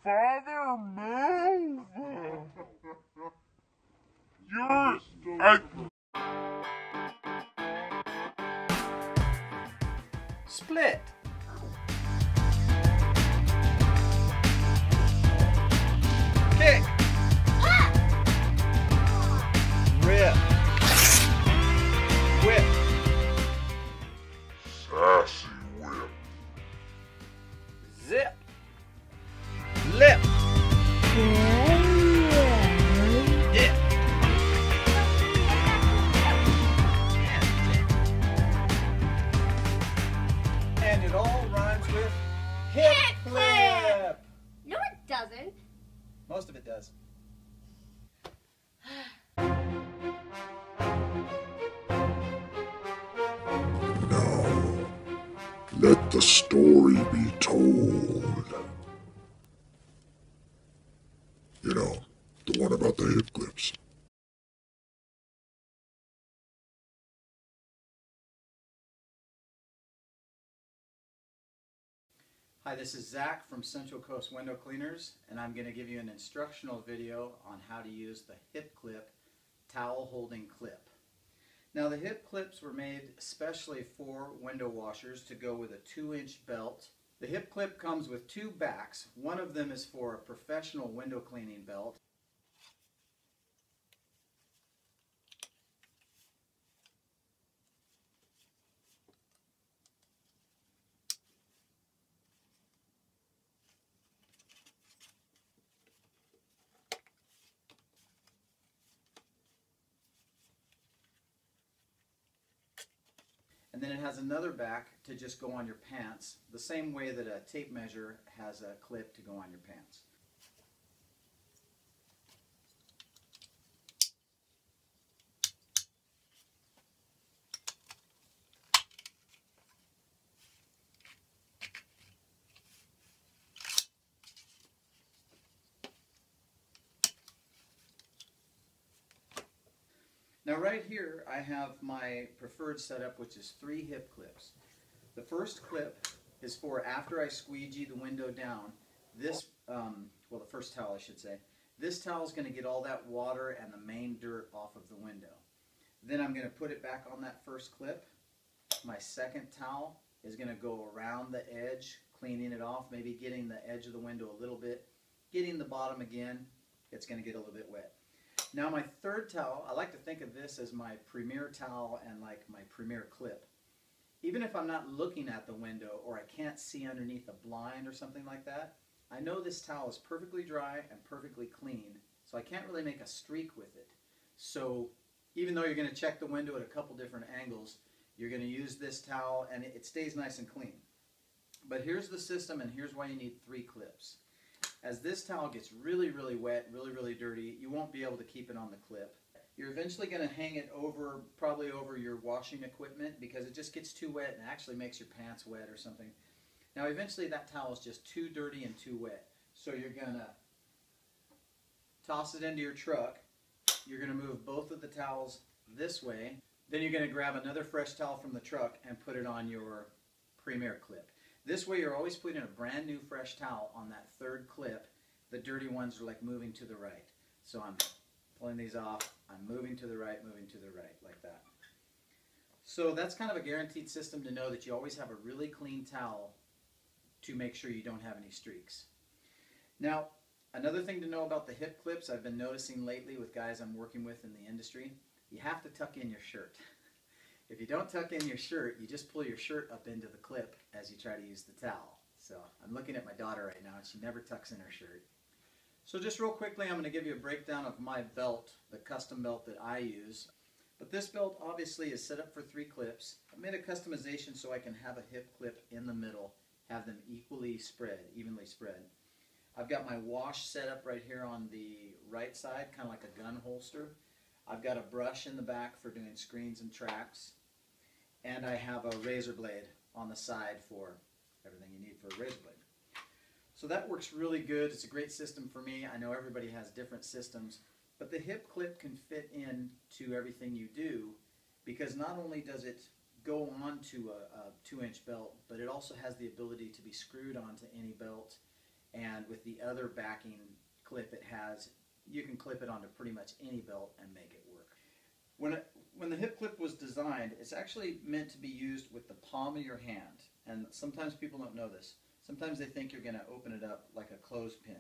Father Moses. You're Split. Kick. Rip. Whip. sassy whip. Zip. Lip. Dip. And it all rhymes with hip clip. No, it doesn't. Most of it does. Now, let the story be told. You know, the one about the hip clips. Hi, this is Zach from Central Coast Window Cleaners, and I'm going to give you an instructional video on how to use the hip clip towel holding clip. Now, the hip clips were made especially for window washers to go with a 2-inch belt. The hip clip comes with two backs. One of them is for a professional window cleaning belt. And then it has another back to just go on your pants, the same way that a tape measure has a clip to go on your pants. Now right here I have my preferred setup, which is 3 hip clips. The first clip is for after I squeegee the window down. This, well, the first towel I should say. This towel is going to get all that water and the main dirt off of the window. Then I'm going to put it back on that first clip. My second towel is going to go around the edge, cleaning it off, maybe getting the edge of the window a little bit, getting the bottom again. It's going to get a little bit wet. Now my third towel, I like to think of this as my premier towel and like my premier clip. Even if I'm not looking at the window or I can't see underneath a blind or something like that, I know this towel is perfectly dry and perfectly clean, so I can't really make a streak with it. So even though you're going to check the window at a couple different angles, you're going to use this towel and it stays nice and clean. But here's the system, and here's why you need 3 clips. As this towel gets really, really wet, really, really dirty, you won't be able to keep it on the clip. You're eventually going to hang it over, probably over your washing equipment, because it just gets too wet and actually makes your pants wet or something. Now eventually that towel is just too dirty and too wet. So you're going to toss it into your truck. You're going to move both of the towels this way. Then you're going to grab another fresh towel from the truck and put it on your premier clip. This way you're always putting a brand new fresh towel on that third clip. The dirty ones are like moving to the right. So I'm pulling these off, I'm moving to the right, like that. So that's kind of a guaranteed system to know that you always have a really clean towel to make sure you don't have any streaks. Now, another thing to know about the hip clips I've been noticing lately with guys I'm working with in the industry, you have to tuck in your shirt. If you don't tuck in your shirt, you just pull your shirt up into the clip as you try to use the towel. So I'm looking at my daughter right now and she never tucks in her shirt. So just real quickly, I'm going to give you a breakdown of my belt, the custom belt that I use. But this belt obviously is set up for 3 clips. I made a customization so I can have a hip clip in the middle, have them evenly spread. I've got my wash set up right here on the right side, kind of like a gun holster. I've got a brush in the back for doing screens and tracks, and I have a razor blade on the side for everything you need for a razor blade. So that works really good. It's a great system for me. I know everybody has different systems, but the hip clip can fit into everything you do, because not only does it go onto a 2-inch belt, but it also has the ability to be screwed onto any belt and with the other backing clip it has, you can clip it onto pretty much any belt and make it work. When the hip clip was designed, it's actually meant to be used with the palm of your hand, and sometimes people don't know this. Sometimes they think you're going to open it up like a clothespin,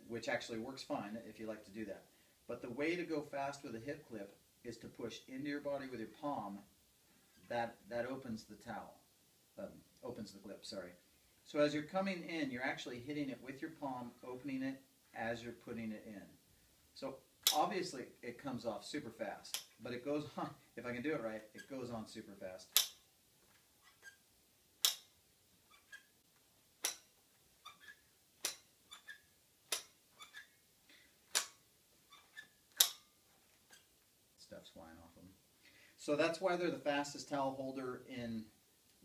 which actually works fine if you like to do that. But the way to go fast with a hip clip is to push into your body with your palm. That opens the towel, opens the clip, sorry. So as you're coming in, you're actually hitting it with your palm, opening it as you're putting it in. So obviously it comes off super fast, but it goes on, if I can do it right, it goes on super fast. Stuff's flying off them. So that's why they're the fastest towel holder in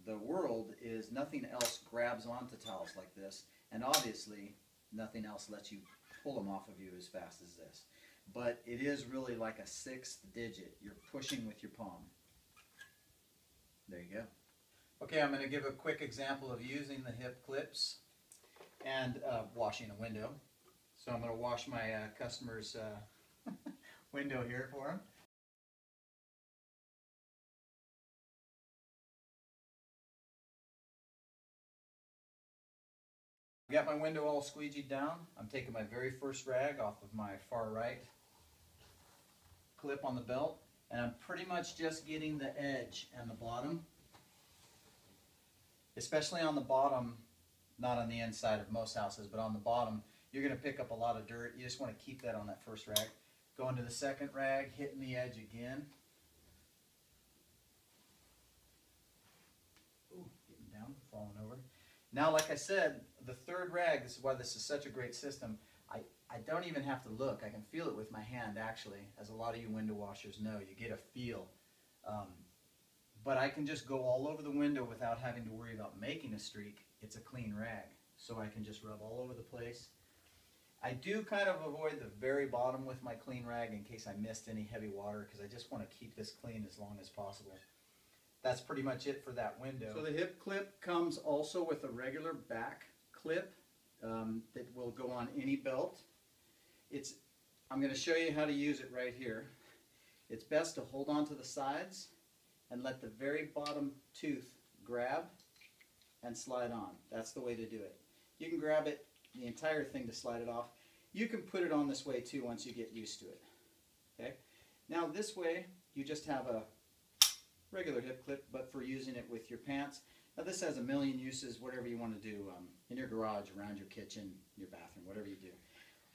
the world, is nothing else grabs onto towels like this, and obviously nothing else lets you pull them off of you as fast as this. But it is really like a sixth digit. You're pushing with your palm. There you go. Okay, I'm going to give a quick example of using the hip clips and washing a window. So I'm going to wash my customer's window here for him. I got my window all squeegeed down. I'm taking my very first rag off of my far right clip on the belt, and I'm pretty much just getting the edge and the bottom, especially on the bottom, not on the inside of most houses, but on the bottom, you're going to pick up a lot of dirt. You just want to keep that on that first rag. Going to the second rag, hitting the edge again. Ooh, getting down, falling over. Now, like I said, the third rag, this is why this is such a great system, I don't even have to look. I can feel it with my hand, actually. As a lot of you window washers know, you get a feel. But I can just go all over the window without having to worry about making a streak. It's a clean rag, so I can just rub all over the place. I do kind of avoid the very bottom with my clean rag in case I missed any heavy water, because I just want to keep this clean as long as possible. That's pretty much it for that window. So the hip clip comes also with a regular back clip that will go on any belt. I'm going to show you how to use it right here. It's best to hold on to the sides and let the very bottom tooth grab and slide on. That's the way to do it. You can grab it, the entire thing, to slide it off. You can put it on this way too once you get used to it. Okay? Now this way you just have a regular hip clip, but for using it with your pants. Now this has a million uses, whatever you want to do, in your garage, around your kitchen, your bathroom, whatever you do.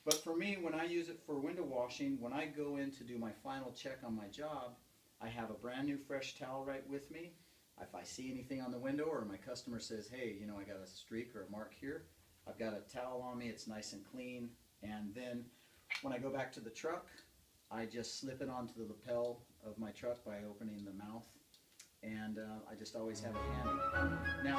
But for me, when I use it for window washing, when I go in to do my final check on my job, I have a brand new fresh towel right with me. If I see anything on the window, or my customer says, hey, you know, I got a streak or a mark here, I've got a towel on me, it's nice and clean. And then when I go back to the truck, I just slip it onto the lapel of my truck by opening the mouth, and I just always have it handy. Now,